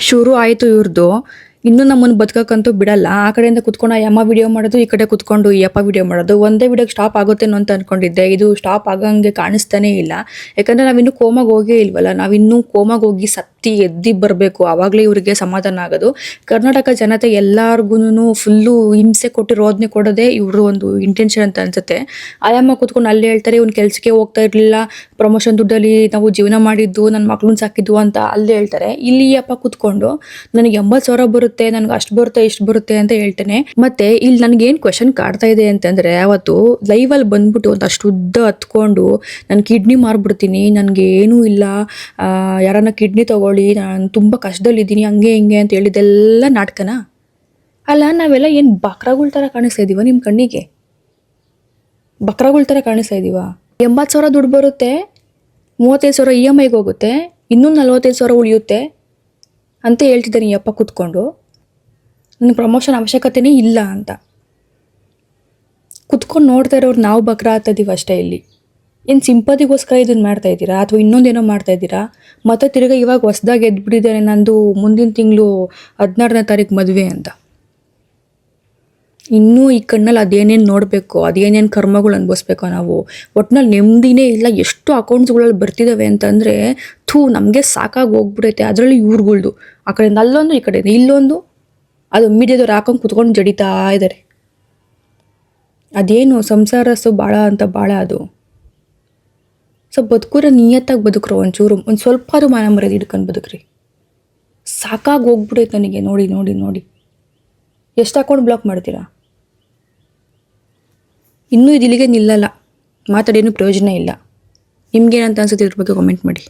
ಶುರು ಆಯಿತು ಇವ್ರದ್ದು. ಇನ್ನೂ ನಮ್ಮನ್ನು ಬದುಕಕ್ಕಂತೂ ಬಿಡಲ್ಲ. ಆ ಕಡೆಯಿಂದ ಕುತ್ಕೊಂಡು ಆ ಯಮ್ಮ ವಿಡಿಯೋ ಮಾಡೋದು, ಈ ಕಡೆ ಕುತ್ಕೊಂಡು ಈ ಅಪ್ಪ ವಿಡಿಯೋ ಮಾಡೋದು. ಒಂದೇ ವಿಡಿಯೋಗೆ ಸ್ಟಾಪ್ ಆಗುತ್ತೇನೋ ಅಂತ ಅಂದ್ಕೊಂಡಿದ್ದೆ. ಇದು ಸ್ಟಾಪ್ ಆಗಂಗೆ ಕಾಣಿಸ್ತಾನೇ ಇಲ್ಲ. ಯಾಕಂದರೆ ನಾವಿನ್ನೂ ಕೋಮಾಗೆ ಹೋಗೇ ಇಲ್ವಲ್ಲ. ನಾವಿನ್ನೂ ಕೋಮಾಗೆ ಹೋಗಿ ಸತ್ತಿ ಎದ್ದು ಬರಬೇಕು. ಆವಾಗಲೇ ಇವರಿಗೆ ಸಮಾಧಾನ ಆಗೋದು. ಕರ್ನಾಟಕ ಜನತೆ ಎಲ್ಲಾರ್ಗು ಫುಲ್ಲು ಹಿಂಸೆ ಕೊಟ್ಟು ರೋದನೆ ಕೊಡೋದೇ ಇವರು ಒಂದು ಇಂಟೆನ್ಷನ್ ಅಂತ ಅನ್ಸುತ್ತೆ. ಆಯಮ್ಮ ಕೂತ್ಕೊಂಡು ಅಲ್ಲಿ ಹೇಳ್ತಾರೆ, ಇವ್ನು ಕೆಲಸಕ್ಕೆ ಹೋಗ್ತಾ ಇರಲಿಲ್ಲ, ಪ್ರಮೋಷನ್ ದುಡ್ಡಲ್ಲಿ ನಾವು ಜೀವನ ಮಾಡಿದ್ದು, ನನ್ನ ಮಕ್ಳನ್ನ ಸಾಕಿದ್ದು ಅಂತ ಅಲ್ಲಿ ಹೇಳ್ತಾರೆ. ಇಲ್ಲಿ ಅಪ್ಪ ಕೂತ್ಕೊಂಡು ನನಗೆ 80,000 ಬರುತ್ತೆ, ನನಗೆ ಅಷ್ಟು ಬರುತ್ತೆ ಇಷ್ಟು ಬರುತ್ತೆ ಅಂತ ಹೇಳ್ತೇನೆ. ಮತ್ತೆ ಇಲ್ಲಿ ನನಗೇನು ಕ್ವೆಶನ್ ಕಾಡ್ತಾ ಇದೆ ಅಂತಂದ್ರೆ, ಅವತ್ತು ಲೈವಲ್ಲಿ ಬಂದ್ಬಿಟ್ಟು ಒಂದಷ್ಟು ಉದ್ದ ಹತ್ಕೊಂಡು ನಾನು ಕಿಡ್ನಿ ಮಾರ್ಬಿಡ್ತೀನಿ, ನನಗೆ ಏನೂ ಇಲ್ಲ, ಯಾರನ್ನ ಕಿಡ್ನಿ ತಗೊಳ್ಳಿ, ನಾನು ತುಂಬ ಕಷ್ಟದಲ್ಲಿದ್ದೀನಿ, ಹಂಗೆ ಹಿಂಗೆ ಅಂತ ಹೇಳಿದ್ದೆಲ್ಲ ನಾಟಕನಾ? ಅಲ್ಲ, ನಾವೆಲ್ಲ ಏನು ಬಕ್ರಾಗಳ ಥರ ಕಾಣಿಸ್ತಾ ಇದೀವ ನಿಮ್ಮ ಕಣ್ಣಿಗೆ? ಬಕ್ರಾಗಳ ಥರ ಕಾಣಿಸ್ತಾ ಇದೀವ? 80,000 ದುಡ್ಡು ಬರುತ್ತೆ, 35,000 EMIಗೆ ಹೋಗುತ್ತೆ, ಇನ್ನೂ 45,000 ಉಳಿಯುತ್ತೆ ಅಂತ ಹೇಳ್ತಿದ್ದಾನೆ ಈ ಅಪ್ಪ ಕೂತ್ಕೊಂಡು. ನನಗೆ ಪ್ರಮೋಷನ್ ಅವಶ್ಯಕತೆನೇ ಇಲ್ಲ ಅಂತ ಕುತ್ಕೊಂಡು ನೋಡ್ತಾ ಇರೋರು ನಾವು ಬಕ್ರ ಆಗ್ತಾಯಿದ್ದೀವಿ ಅಷ್ಟೇ. ಇಲ್ಲಿ ಏನು ಸಿಂಪತಿಗೋಸ್ಕರ ಇದನ್ನು ಮಾಡ್ತಾ ಇದ್ದೀರಾ ಅಥವಾ ಇನ್ನೊಂದೇನೋ ಮಾಡ್ತಾ ಇದ್ದೀರಾ? ಮತ್ತೆ ತಿರ್ಗಿ ಇವಾಗ ಹೊಸ್ದಾಗಿ ಎದ್ಬಿಟ್ಟಿದ್ದಾರೆ, ನಂದು ಮುಂದಿನ ತಿಂಗಳು 16ನೇ ತಾರೀಕು ಮದುವೆ ಅಂತ. ಇನ್ನೂ ಈ ಕಣ್ಣಲ್ಲಿ ಅದೇನೇನು ನೋಡಬೇಕು, ಅದೇನೇನು ಕರ್ಮಗಳು ಅನುಭವಿಸ್ಬೇಕೋ ನಾವು. ಒಟ್ಟಿನಲ್ಲಿ ನೆಮ್ಮದಿನೇ ಇಲ್ಲ. ಎಷ್ಟು ಅಕೌಂಟ್ಸ್ಗಳಲ್ಲಿ ಬರ್ತಿದ್ದಾವೆ ಅಂತಂದರೆ ನಮಗೆ ಸಾಕಾಗಿ ಹೋಗ್ಬಿಡೈತೆ. ಅದರಲ್ಲಿ ಇವ್ರುಗಳ್ದು ಆ ಕಡೆಯಿಂದ ಅಲ್ಲೊಂದು, ಈ ಕಡೆಯಿಂದ ಇಲ್ಲೊಂದು, ಅದು ಮೀಡಿಯಾದವ್ರು ಹಾಕೊಂಡು ಕುತ್ಕೊಂಡು ಜಡಿತಾ ಇದ್ದಾರೆ. ಅದೇನು ಸಂಸಾರಸು ಭಾಳ ಅಂತ ಭಾಳ ಅದು. ಸೊ ಬದುಕುರ ನಿಯತ್ತಾಗಿ ಬದುಕ್ರು, ಒಂಚೂರು ಒಂದು ಸ್ವಲ್ಪ ಅದು ಮಾನ ಮರ್ಯಾದೆ ಹಿಡ್ಕೊಂಡು ಬದುಕ್ರಿ. ಸಾಕಾಗಿ ಹೋಗ್ಬಿಡೈತೆ ನನಗೆ ನೋಡಿ ನೋಡಿ ನೋಡಿ. ಎಷ್ಟು ಅಕೌಂಟ್ ಬ್ಲಾಕ್ ಮಾಡ್ತೀರಾ? ಇನ್ನೂ ಇದು ಇಲ್ಲಿಗೆ ನಿಲ್ಲಲ್ಲ. ಮಾತಾಡೇನು ಪ್ರಯೋಜನ ಇಲ್ಲ. ನಿಮ್ಗೇನಂತ ಅನ್ಸುತ್ತೆ ಇದ್ರ ಬಗ್ಗೆ ಕಮೆಂಟ್ ಮಾಡಿ.